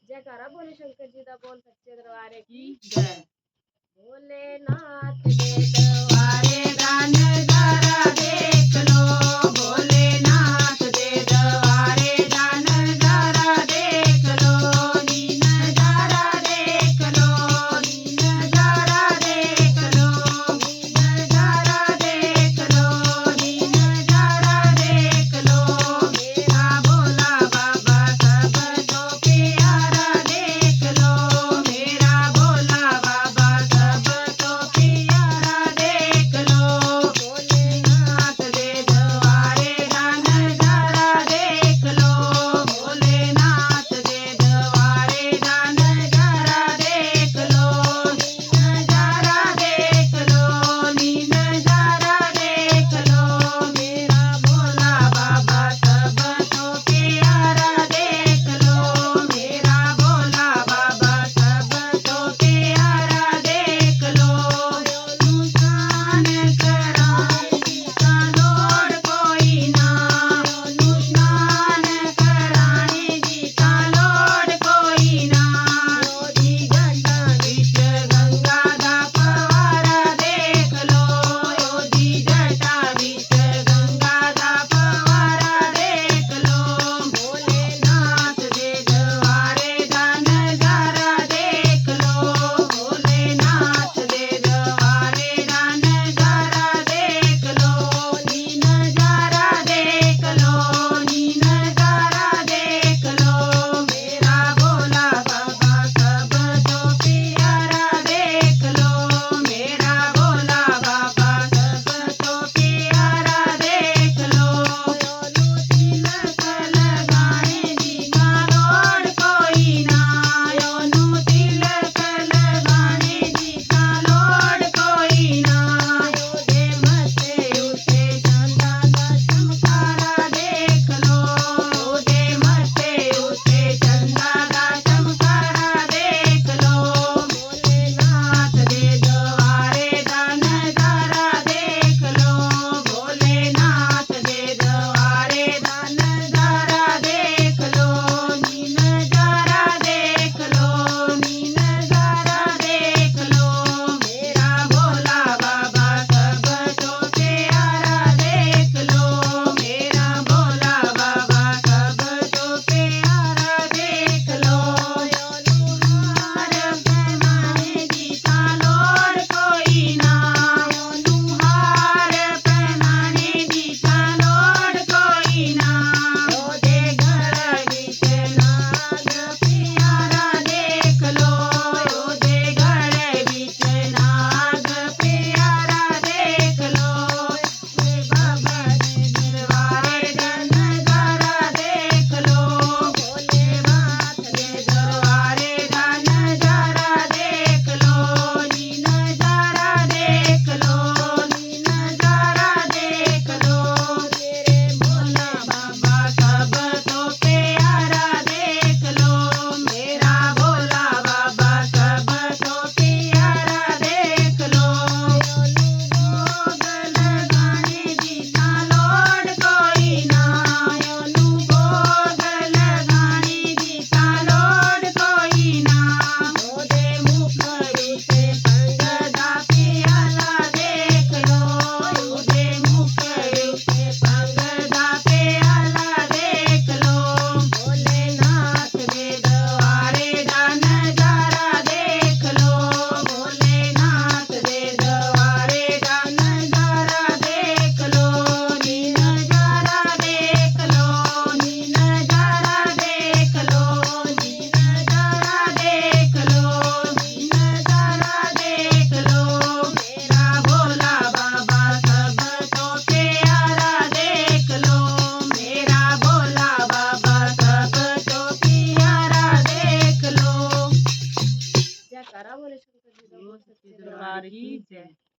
जयकारा बोले शंकर जी दा बोल सच्चे दरबारे की जय। भोलेनाथ दे दरबारे दा नजारा देख लो, भोलेनाथ दे दरबारे दा नजारा देख लो, नी नजारा देख लो, नी नजारा देख लो, नी नजारा देख लो, नी नजारा देख लो, मेरा भोला बाबा सब तो प्यारा देख लो, मेरा भोला बाबा सब तो प्यारा देख लो, भोलेनाथ दे दरबारे दा नजारा देख लो, भोलेनाथ दे दरबारे दा नजारा देख लो, नजारा देख लो, नी नजारा देख लो, मेरा भोला बाबा सब तो प्यारा देख लो, मेरा भोला बाबा सब तो प्यारा देख लो, नुशान कराने का लोड़ कोई ना, नुशान कराने जी का लोड़ कोई ना, योदी घटा विच गंगा दा फवारा देख लो, योदी घटा विच गंगा दा फवारा देख लो, भोलेनाथ दे दरबारे दा नजारा देख लो, भोलेनाथ दे दरबारे दा नजारा देख लो, नी नजारा देख लो, नी नजारा देख लो, मेरा भोला बाबा सब तो प्यारा देख लो, मेरा भोला बाबा सब तो प्यारा देख लो, तिलक लगाने जी का लोड़ कोई ना, योनु तिलक लगाने जी का लोड़ कोई ना, योदे मथे उते चंदा दा चमकारा देख लो, योदे मथे उते चंदा दा चमकारा देख लो, भोलेनाथ दे दरबारे दा नजारा देख लो, भोलेनाथ दे दरबारे दा नजारा देख लो, नी नजारा देख लो, नी नजारा देख लो, मेरा भोला बाबा सब तो प्यारा देख लो, मेरा भोला बाबा सब तो प्यारा देख लो, हार पैमाने जी का लोड़ कोई ना, हार पैमाने जी का लोड़ कोई ना, योदे घर विच नाग प्यारा देख लो, योदे घर विच नाग प्यारा देख लो, बाबा दे दरबारे दा नजारा देख लो, भोलेनाथ दे दरबारे दा नजारा देख लो, नी नजारा देख लो, नी नजारा देख लो, तेरे भोला बाबा सब तो प्यारा देख लो, मेरा भोला बाबा सब तो प्यारा देख लो, भोग लगाने जी का लोड़ कोई ना, योनु भोग लगाने जी का लोड़ कोई ना, ओदे मुख विच भंग दा प्याला देख लो, ओदे मुख विच भंग दा प्याला देख लो, भोलेनाथ दे दरबारे दा नजारा देख लो, भोलेनाथ दे दरबारे दा नजारा देख लो, नी नजारा देख लो, नी नजारा देख लो, नी नजारा देख लो, नी नजारा देख लो, मेरा भोला बाबा सब तो प्यारा देख लो, मेरा भोला बाबा सब तो प्यारा देख लो, जयकारा बोले शंकर जी दा बोल सच्चे दरबार की जय।